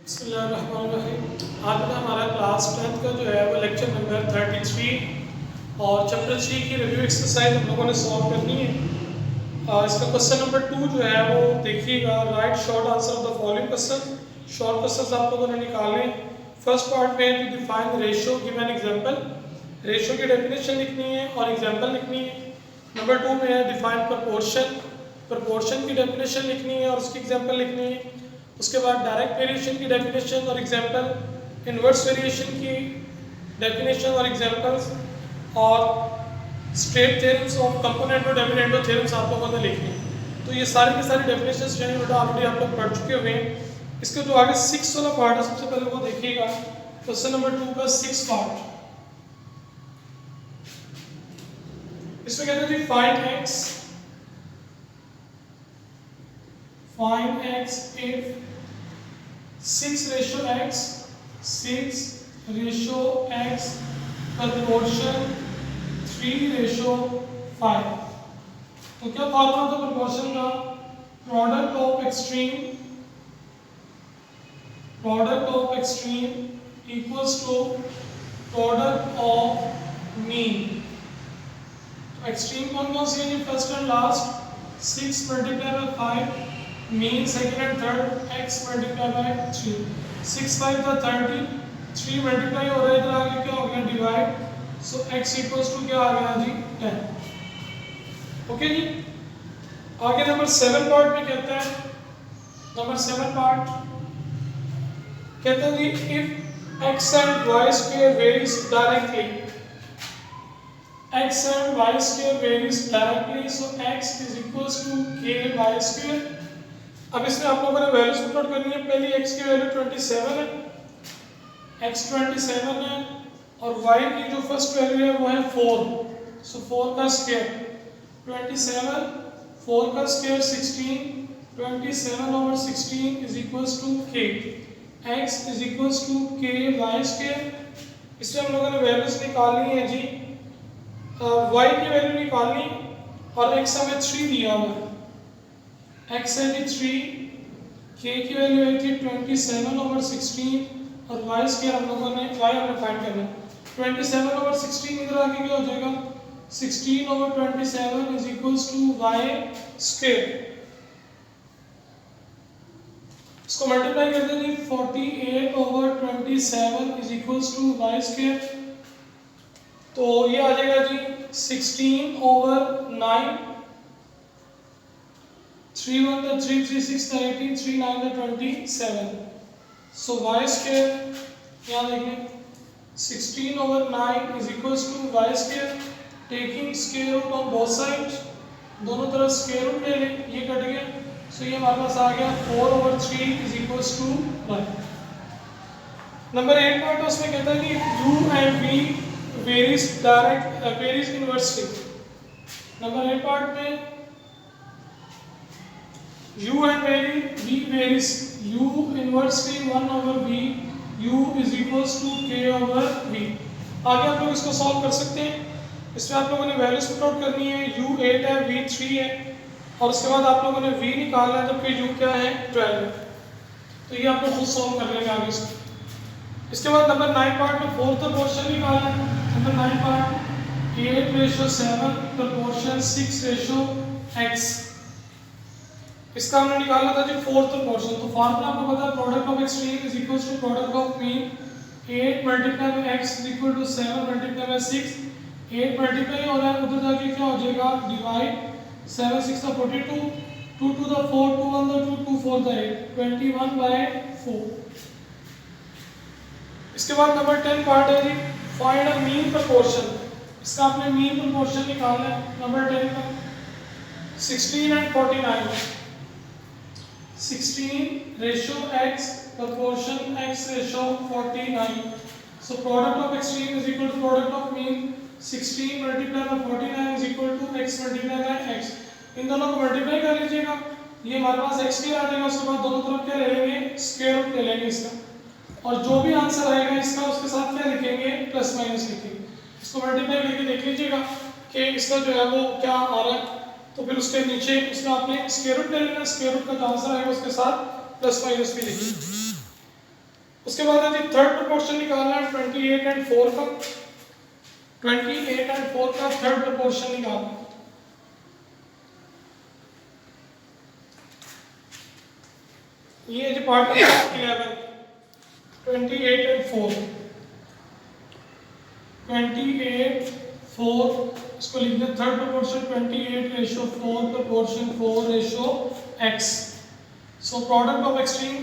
बिस्मिल्लाहिर्रहमानिर्रहीम। आज का हमारा क्लास 10th का जो है वो लेक्चर नंबर 33 और चैप्टर 3 की रिव्यू एक्सरसाइज हम लोगों ने सॉल्व करनी है। इसका क्वेश्चन नंबर 2 जो है वो देखिएगा, write short answer of the following question. Short question आप लोगों ने निकाले। फर्स्ट पार्ट में to define ratio give an example, ratio की डेफिनेशन लिखनी है और एग्जांपल लिखनी है। नंबर 2 में है डिफाइन प्रोपोर्शन, प्रोपोर्शन की डेफिनेशन लिखनी है और उसकी एग्जांपल लिखनी है। उसके बाद डायरेक्ट वेरिएशन की डेफिनेशन और एग्जांपल, इन्वर्स वेरिएशन की डेफिनेशन और एग्जांपल्स, और स्ट्रेट थ्योरम्स ऑफ कंपोनेंट और डिविडेंडो थ्योरम्स आप लोगों ने लिखनी है। तो ये सारी की सारी डेफिनेशंस जो है ऑलरेडी आप लोग पढ़ चुके हुए हैं। इसके जो आगे 6 वाला पार्ट है, सबसे पहले वो देखिएगा, क्वेश्चन नंबर 2 का 6 पार्ट। इसमें कहते हैं जी find x if 6 ratio x proportion 3 ratio 5। तो क्या फॉर्मूला था प्रोपोर्शन का? Product of extreme equals to product of mean. Extreme कौन कौन सी है? First and last 6 multiply by 5, mean second and third x multiply by 3। 6 5 का 30, 3 मल्टीप्लाई हो रहा है, इधर आगे क्या हो गया? Divide. So x equals to क्या आ गया जी? 10। ओके जी। आगे नंबर 7 पार्ट में कहता है, नंबर 7 पार्ट कहता है जी if x and y square varies directly, x and y square varies directly, so x is equals to k y square। अब इसमें आप लोगों ने वैल्यूज पुट आउट करनी है। पहली x की वैल्यू 27 है, x 27 है, और y की जो फर्स्ट वैल्यू है वो है 4। सो 4 का स्क्वायर 27, 4 का square 16, 27 over 16 is equals to k। x is equals to k y square. इसमें हम लोगों ने वैल्यूज निकालनी है जी, y की वैल्यू निकालनी, और x हमें 3 दिया हुआ है, x है जी 3, k की वैल्यू है जी 27 ओवर 16, और y स्क्वायर हम लोगों ने y हमने फाइंड करना है। 27 ओवर 16 इधर आके क्या हो जाएगा? 16 over 27 is equals to y square. इसको मल्टीप्लाई कर दें जी, 48 over 27 is equals to y square. तो ये आ जाएगा जी 16 over 9, 3 1 the 3 3 6 the 18, 3 9 the 27। So y square यहाँ देखें 16 over 9 is equals to y square, taking square root on both side, दोनों तरफ स्क्वायर रूट ले लें, ये कट गया। सो ये हमारे पास आ गया 4 over 3 is equals to 1। Number 8 part उसमें कहता है कि u and v varies inversely. Number 8 part में u and v varies, u inversely 1 over v, u is equals to k over v। आगे आप लोग इसको सॉल्व कर सकते हैं। इसमें आप लोगों ने वैल्यूज पुट आउट करनी है, u 8 है, v 3 है, और उसके बाद आप लोगों ने v निकालना है, जबकि u क्या है? 12 है। तो ये आप लोग खुद सॉल्व कर लेंगे आगे से। इसके बाद नंबर 9 पार्ट में फोर्थ प्रोपोर्शन निकालना है। Number 9 part 8 ratio 7 proportion 6 ratio x। इसका हमने निकाला था जी फोर्थ प्रोपोर्शन। तो फार्मूला आपको पता है, product of extreme is equals to product of mean. 8 multiply by x is equal to 7 multiply by 6। 8 multiply हो रहा है, उधर जाके क्या हो जाएगा? डिवाइड। 7 6 का 42, 2 2 the 4, 2 1 the 2, 2 4 the 8, 21 by 4। इसके बाद नंबर 10 पार्ट है जी फाइंड अ मीन प्रोपोर्शन। इसका आपने मीन प्रोपोर्शन निकालना है। नंबर 10 का 16 and 49, 16 ratio x proportion x ratio 49। So product of extreme is equal to product of mean. 16 multiply by 49 is equal to x multiply by x। इन दोनों को multiply कर लीजिएगा, ये हमारे पास x स्क्वायर आ जाएगा। उसके बाद दोनों तरफ क्या ले लेंगे? स्क्वायर रूट ले लेंगे इसका, और जो भी आंसर आएगा इसका उसके साथ क्या लिखेंगे? प्लस माइनस लिखेंगे। इसको मल्टीप्लाई करके देख लीजिएगा कि इसका जो है वो क्या आ रहा है। तो फिर उसके नीचे इसका आपने स्क्वायर रूट ले लेना, स्क्वायर रूट का जो आंसर आएगा उसके साथ प्लस माइनस भी लिखिए। उसके बाद है जी थर्ड प्रोपोर्शन निकालना है 28 एंड 4 का। 28 एंड 4 का थर्ड प्रोपोर्शन निकालना है। ये जो पार्ट नंबर 11 28 एंड 4 28 4 इसको लिख दें third proportion 28:4 proportion 4:x। So product of extreme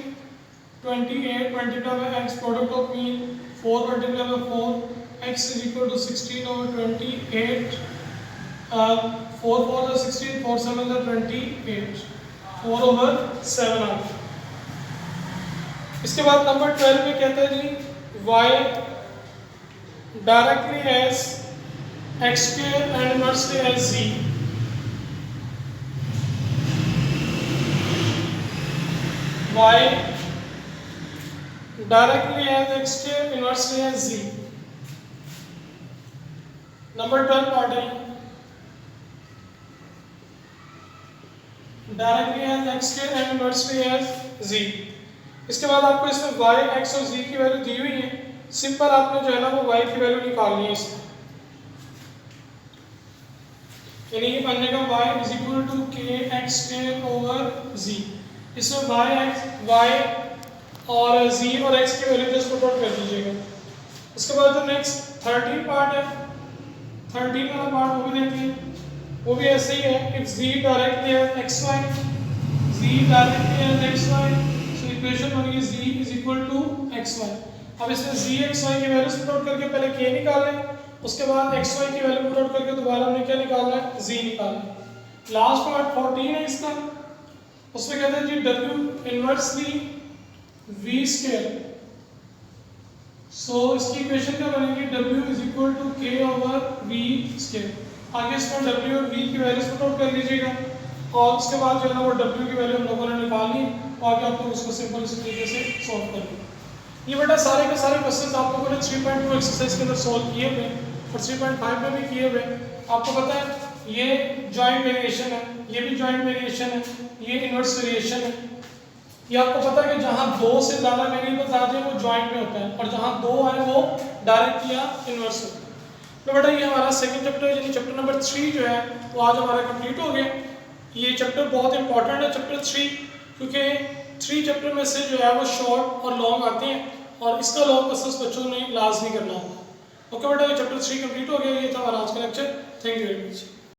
28 multiply by x product of mean 4 multiply by 4 x is equal to 16/28 4 4 is 16 4 7 is 28 4/7 आ गया। इसके बाद नंबर 12 में कहता है जी y directly as x square and inversely as z। y directly as x square inversely as z। Number 12 part है directly as x square and inversely as z। इसके बाद आपको इसमें y, x और z की वैल्यू दी हुई है। Simple आपने जो है ना वो y की वैल्यू निकालनी है इसमें, यानी ये बन जाएगा y is equal to k x square over z। इसमें y और z और x की वैल्यू जस्ट पुट आउट कर दीजिएगा। उसके बाद जो नेक्स्ट 13 पार्ट है 13 वाला पार्ट वो भी देखिए, वो भी ऐसे ही है। इफ z डायरेक्टली है xy z डायरेक्टली है xy सो इक्वेशन बनेगी z is equal to xy। अब इसमें z xy की वैल्यू पुट आउट करके पहले k निकालें, उसके बाद xy की वैल्यू पुट आउट करके दोबारा हमने क्या निकालना है z निकालना है। लास्ट पार्ट 14 है इसका, उसमें कहते हैं जी w inversely v square. So इसकी इक्वेशन क्या बनेगी w is equal to k over v square. आगे इसमें w और v की वैल्यूज पुट आउट कर लीजिएगा और उसके बाद जो है ना वो w की वैल्यू हम लोगों ने निकालनी और आगे आप लोग उसको सिंपल इस तरीके से सॉल्व कर लेंगे। ये बेटा सारे के सारे क्वेश्चंस आप लोगों ने 3.2 एक्सरसाइज के अंदर सॉल्व किए हुए और 3.5 में भी किए हुए। आपको पता है ये जॉइंट वेरिएशन है, ये भी जॉइंट वेरिएशन है, ये इनवर्स वेरिएशन है। ये आपको पता है कि जहाँ दो से ज़्यादा वेरिएबल्स आ जाए वो जॉइंट में होता है और जहाँ दो आए वो डायरेक्ट या इनवर्स होता है। तो बेटा ये हमारा सेकंड चैप्टर यानी चैप्टर नंबर 3 जो है वो आज हमारा कंप्लीट हो गया। ये चैप्टर बहुत इंपॉर्टेंट है चैप्टर 3, क्योंकि 3 चैप्टर में से जो है वो शॉर्ट और लॉन्ग आते हैं और इसका लॉन्ग प्रोसेस बच्चों ने लाजमी करना होगा। ओके बेटा ये चैप्टर 3 कंप्लीट हो गया। ये था हमारा आज का lecture. Thank you very much.